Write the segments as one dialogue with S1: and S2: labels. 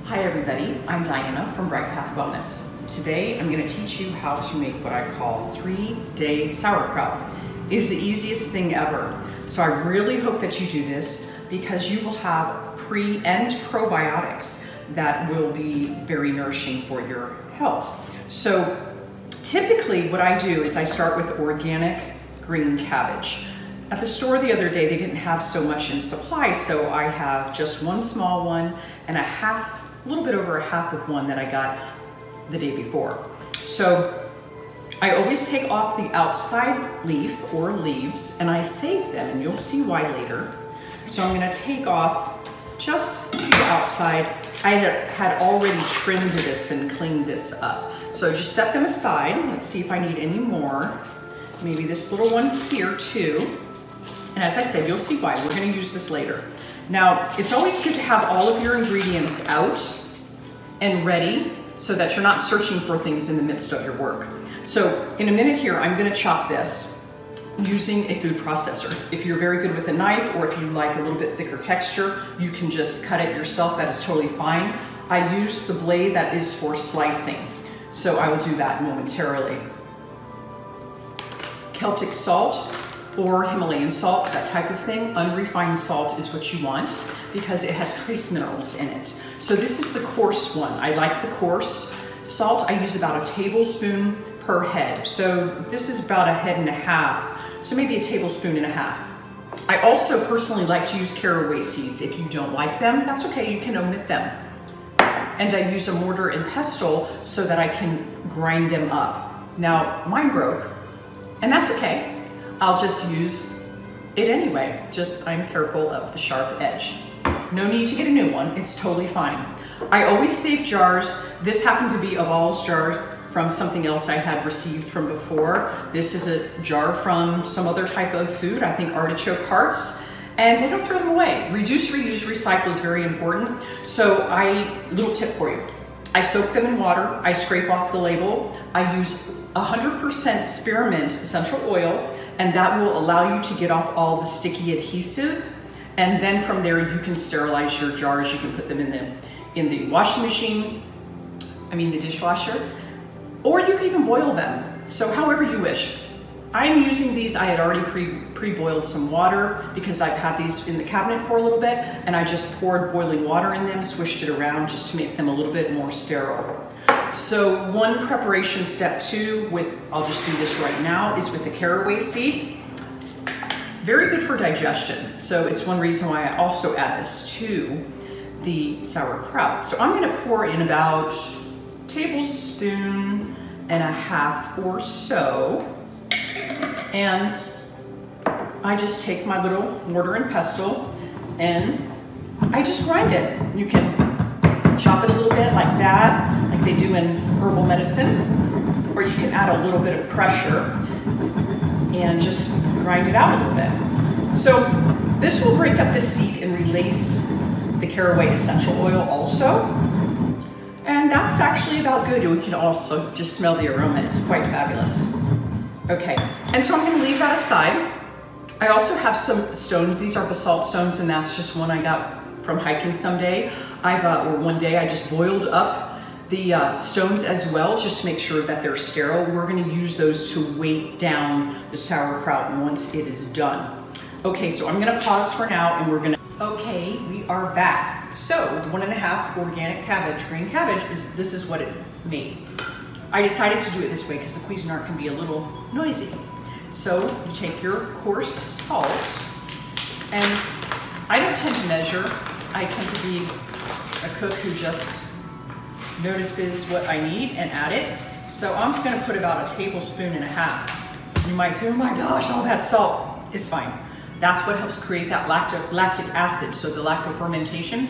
S1: Hi everybody, I'm Diana from Bright Path Wellness. Today I'm going to teach you how to make what I call 3-day sauerkraut. It is the easiest thing ever. So I really hope that you do this because you will have pre and probiotics that will be very nourishing for your health. So typically what I do is I start with organic green cabbage. At the store the other day, they didn't have so much in supply, so I have just one small one and a little bit over a half of one that I got the day before. So I always take off the outside leaf or leaves and I save them, and you'll see why later. So I'm gonna take off just the outside. I had already trimmed this and cleaned this up. So just set them aside. Let's see if I need any more. Maybe this little one here too. And as I said, you'll see why. We're going to use this later. Now, it's always good to have all of your ingredients out and ready so that you're not searching for things in the midst of your work. So in a minute here, I'm going to chop this using a food processor. If you're very good with a knife, or if you like a little bit thicker texture, you can just cut it yourself. That is totally fine. I use the blade that is for slicing. So I will do that momentarily. Celtic salt or Himalayan salt, that type of thing. Unrefined salt is what you want because it has trace minerals in it. So this is the coarse one. I like the coarse salt. I use about a tablespoon per head. So this is about a head and a half. So maybe a tablespoon and a half. I also personally like to use caraway seeds. If you don't like them, that's okay, you can omit them. And I use a mortar and pestle so that I can grind them up. Now, mine broke, and that's okay. I'll just use it anyway. Just I'm careful of the sharp edge. No need to get a new one. It's totally fine. I always save jars. This happened to be a Ball's jar from something else I had received from before. This is a jar from some other type of food, I think artichoke hearts, and I don't throw them away. Reduce, reuse, recycle is very important. So little tip for you. I soak them in water, I scrape off the label, I use 100% spearmint essential oil, and that will allow you to get off all the sticky adhesive. And then from there, you can sterilize your jars. You can put them in the washing machine, the dishwasher, or you can even boil them. So however you wish. I'm using these, I had already pre-boiled some water because I've had these in the cabinet for a little bit, and I just poured boiling water in them, swished it around just to make them a little bit more sterile. So one preparation step two I'll just do this right now, is with the caraway seed. Very good for digestion. So it's one reason why I also add this to the sauerkraut. So I'm gonna pour in about a tablespoon and a half or so. And I just take my little mortar and pestle and I just grind it. You can chop it a little bit like that, like they do in herbal medicine, or you can add a little bit of pressure and just grind it out a little bit. So this will break up the seed and release the caraway essential oil also. And that's actually about good. You can also just smell the aroma. It's quite fabulous. Okay, and so I'm going to leave that aside. I also have some stones. These are basalt stones, and that's just one I got from hiking someday. Or one day I just boiled up the stones as well, just to make sure that they're sterile. We're going to use those to weight down the sauerkraut once it is done. Okay, so I'm going to pause for now, and we're going to. Okay, we are back. So the 1.5 organic cabbage, green cabbage, this is what it made. I decided to do it this way because the Cuisinart can be a little noisy. So you take your coarse salt, and I don't tend to measure. I tend to be a cook who just notices what I need and add it. So I'm gonna put about a tablespoon and a half. You might say, oh my gosh, all that salt is fine. That's what helps create that lactic acid, so the lactofermentation,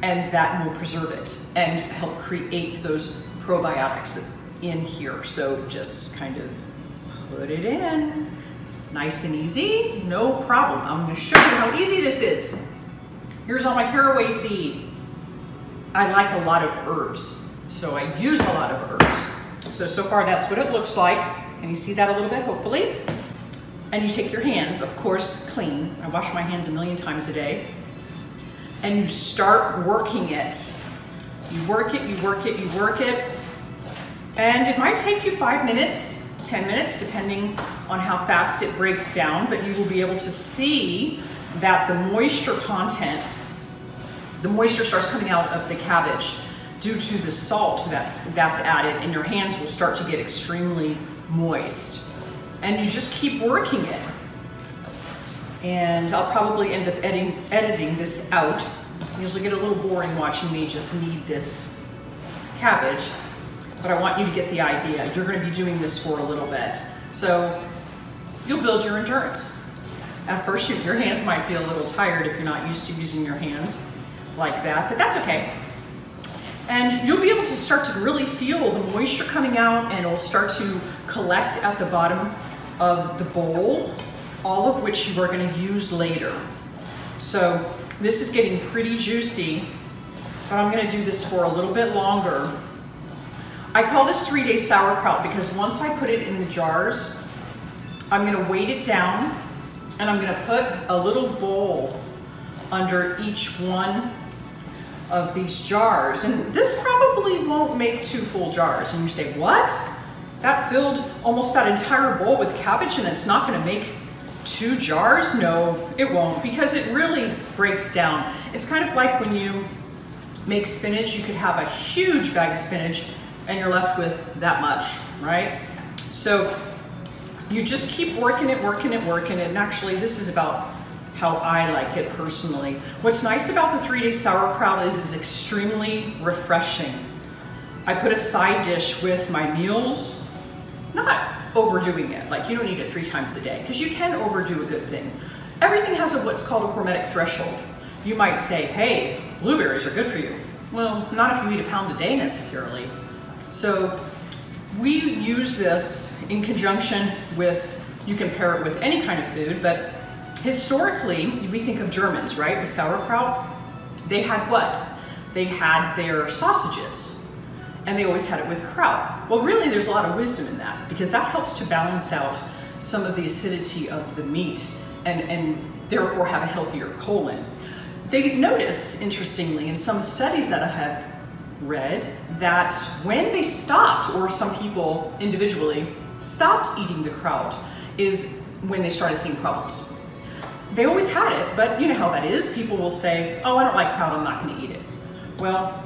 S1: and that will preserve it and help create those probiotics in here. So just kind of put it in, nice and easy, no problem. I'm gonna show you how easy this is. Here's all my caraway seed. I like a lot of herbs, so I use a lot of herbs. So far that's what it looks like. Can you see that a little bit, hopefully? And you take your hands, of course, clean. I wash my hands a million times a day. And you start working it You work it, you work it, you work it. And it might take you 5 minutes, 10 minutes, depending on how fast it breaks down, but you will be able to see that the moisture content, the moisture starts coming out of the cabbage due to the salt that's added, and your hands will start to get extremely moist. And you just keep working it. And I'll probably end up editing this out. Usually get a little boring watching me just knead this cabbage, but I want you to get the idea. You're going to be doing this for a little bit. So you'll build your endurance. At first, your hands might feel a little tired if you're not used to using your hands like that, but that's okay. And you'll be able to start to really feel the moisture coming out, and it'll start to collect at the bottom of the bowl, all of which you are going to use later. So this is getting pretty juicy, but I'm going to do this for a little bit longer. I call this 3-day sauerkraut because once I put it in the jars, I'm going to weight it down, and I'm going to put a little bowl under each one of these jars. And this probably won't make 2 full jars. And you say, what? That filled almost that entire bowl with cabbage and it's not going to make 2 jars? No, it won't, because it really breaks down. It's kind of like when you make spinach, you could have a huge bag of spinach and you're left with that much, right? So you just keep working it, working it, working it. And actually, this is about how I like it personally. What's nice about the 3-day sauerkraut is it's extremely refreshing. I put a side dish with my meals, not overdoing it. Like, you don't need it 3 times a day, because you can overdo a good thing. Everything has what's called a hormetic threshold. You might say, hey, blueberries are good for you. Well, not if you eat a pound a day necessarily. So we use this in conjunction with, you can pair it with any kind of food, but historically, we think of Germans, right, with sauerkraut. They had what? They had their sausages, and they always had it with kraut. Well, really, there's a lot of wisdom in that, because that helps to balance out some of the acidity of the meat and therefore have a healthier colon. They noticed, interestingly, in some studies that I have read, that when they stopped, or some people individually stopped eating the kraut, is when they started seeing problems. They always had it, but you know how that is. People will say, oh, I don't like kraut, I'm not going to eat it. Well,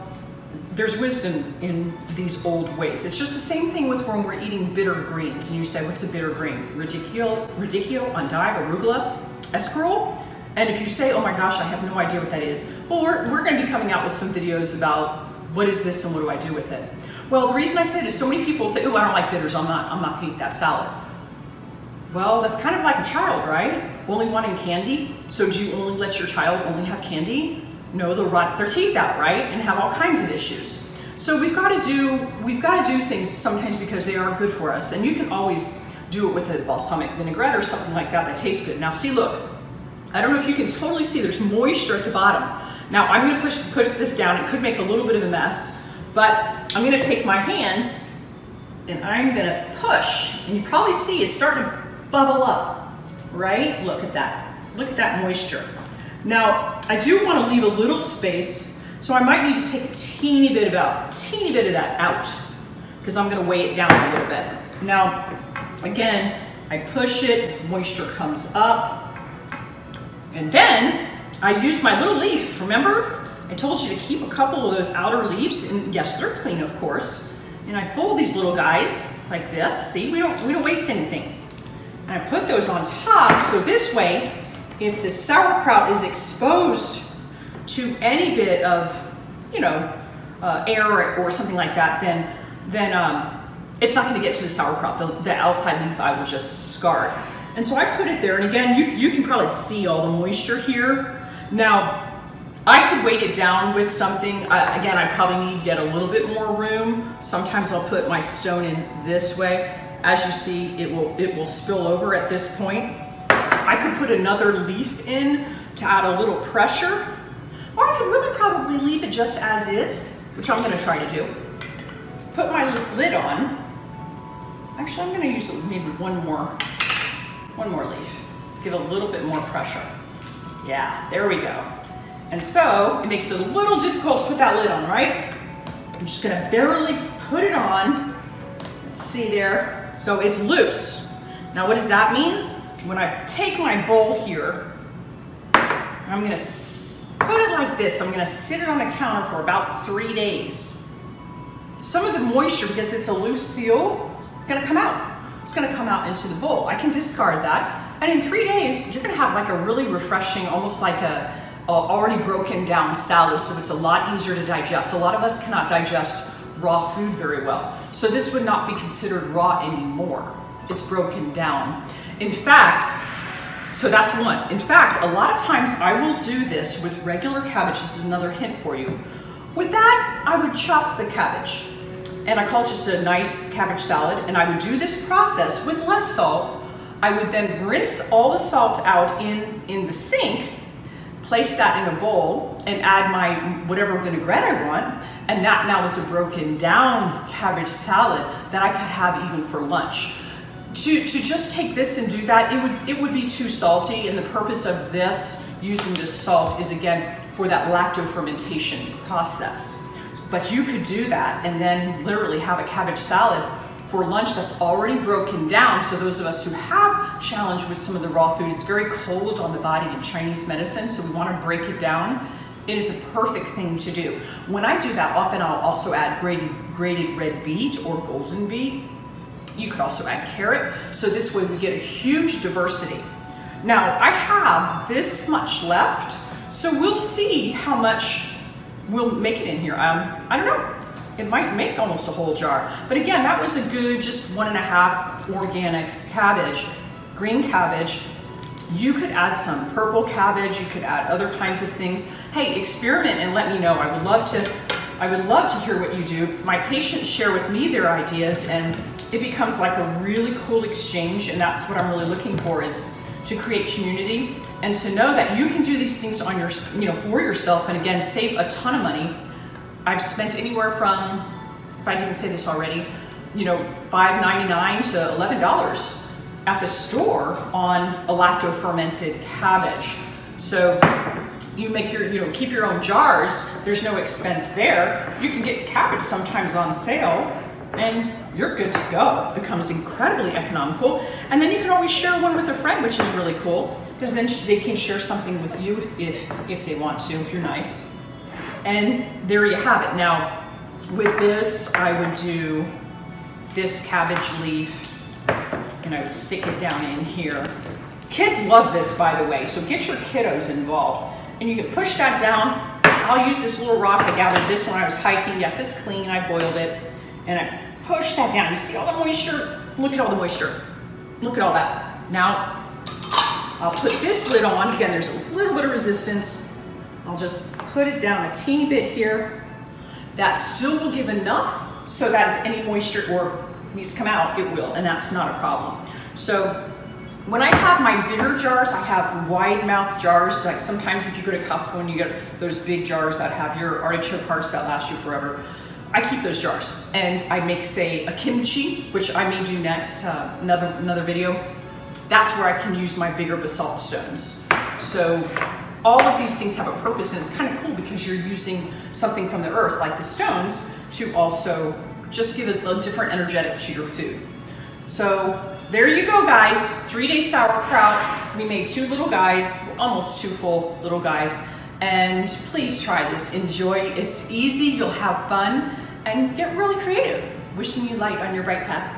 S1: there's wisdom in these old ways. It's just the same thing with when we're eating bitter greens, and you say, what's a bitter green? Radicchio, endive, arugula, escarole? And if you say, oh my gosh, I have no idea what that is, well, we're going to be coming out with some videos about what is this and what do I do with it. Well, the reason I say it is so many people say, oh, I don't like bitters, I'm not going to eat that salad. Well, that's kind of like a child, right? Only wanting candy. So do you only let your child only have candy? No, they'll rot their teeth out, right? And have all kinds of issues. So we've got to do things sometimes because they are good for us. And you can always do it with a balsamic vinaigrette or something like that that tastes good. Now see, look, I don't know if you can totally see, there's moisture at the bottom. Now I'm going to push this down. It could make a little bit of a mess, but I'm going to take my hands and I'm going to push. And you probably see it's starting to bubble up, right? Look at that. Look at that moisture. Now, I do want to leave a little space, so I might need to take a teeny bit of that out, because I'm going to weigh it down a little bit. Now, again, I push it, moisture comes up, and then I use my little leaf. Remember, I told you to keep a couple of those outer leaves, and yes, they're clean, of course. And I fold these little guys like this. See, we don't waste anything. And I put those on top, so this way, if the sauerkraut is exposed to any bit of, you know, air or something like that, then it's not going to get to the sauerkraut. The outside leaf I will just discard. And so I put it there, and again, you can probably see all the moisture here. Now, I could weight it down with something. Again, I probably need to get a little bit more room. Sometimes I'll put my stone in this way. As you see, it will spill over at this point. I could put another leaf in to add a little pressure, or I could really probably leave it just as is, which I'm going to try to do. Put my lid on. Actually, I'm going to use maybe one more leaf. Give a little bit more pressure. Yeah, there we go. And so it makes it a little difficult to put that lid on, right? I'm just gonna barely put it on. Let's see there. So it's loose. Now what does that mean? When I take my bowl here, I'm gonna put it like this. I'm gonna sit it on the counter for about 3 days. Some of the moisture, because it's a loose seal, it's gonna come out. It's gonna come out into the bowl. I can discard that. And in 3 days, you're gonna have like a really refreshing, almost like a already broken down salad, so it's a lot easier to digest. A lot of us cannot digest raw food very well. So this would not be considered raw anymore. It's broken down. In fact, so that's one. In fact, a lot of times I will do this with regular cabbage. This is another hint for you. With that, I would chop the cabbage. And I call it just a nice cabbage salad. And I would do this process with less salt. I would then rinse all the salt out in the sink, place that in a bowl, and add my whatever vinaigrette I want. And that now is a broken down cabbage salad that I could have even for lunch. To just take this and do that, it would be too salty, and the purpose of this, using this salt, is again for that lacto-fermentation process. But you could do that and then literally have a cabbage salad for lunch that's already broken down. So those of us who have challenge with some of the raw food, it's very cold on the body in Chinese medicine, so we want to break it down. It is a perfect thing to do. When I do that, often I'll also add grated red beet or golden beet. You could also add carrot, so this way we get a huge diversity. Now, I have this much left, so we'll see how much we'll make it in here. I don't know, it might make almost a whole jar. But again, that was a good, just 1.5 organic cabbage, green cabbage. You could add some purple cabbage, you could add other kinds of things. Hey, experiment and let me know. I would love to hear what you do. My patients share with me their ideas, and it becomes like a really cool exchange, and that's what I'm really looking for, is to create community and to know that you can do these things on your, for yourself, and again, save a ton of money. I've spent anywhere from, if I didn't say this already, $5.99 to $11 at the store on a lacto-fermented cabbage. So you make your, keep your own jars. There's no expense there. You can get cabbage sometimes on sale, and you're good to go. It becomes incredibly economical. And then you can always share one with a friend, which is really cool, because then they can share something with you if they want to, if you're nice. And there you have it. Now, with this, I would do this cabbage leaf, and I would stick it down in here. Kids love this, by the way, so get your kiddos involved. And you can push that down. I'll use this little rock. I gathered this when I was hiking. Yes, it's clean. I boiled it. And I push that down. You see all the moisture? Look at all the moisture. Look at all that. Now, I'll put this lid on. Again, there's a little bit of resistance. I'll just put it down a teeny bit here. That still will give enough so that if any moisture needs to come out, it will, and that's not a problem. So when I have my bigger jars, I have wide mouth jars. Like sometimes if you go to Costco and you get those big jars that have your artichoke hearts that last you forever, I keep those jars, and I make, say, a kimchi, which I may do next, another video. That's where I can use my bigger basalt stones. So all of these things have a purpose, and it's kind of cool because you're using something from the earth, like the stones, to also just give a different energetic to your food. So there you go, guys. 3-day sauerkraut. We made 2 little guys, almost 2 full little guys. And please try this. Enjoy. It's easy. You'll have fun and get really creative. Wishing you light on your bright path.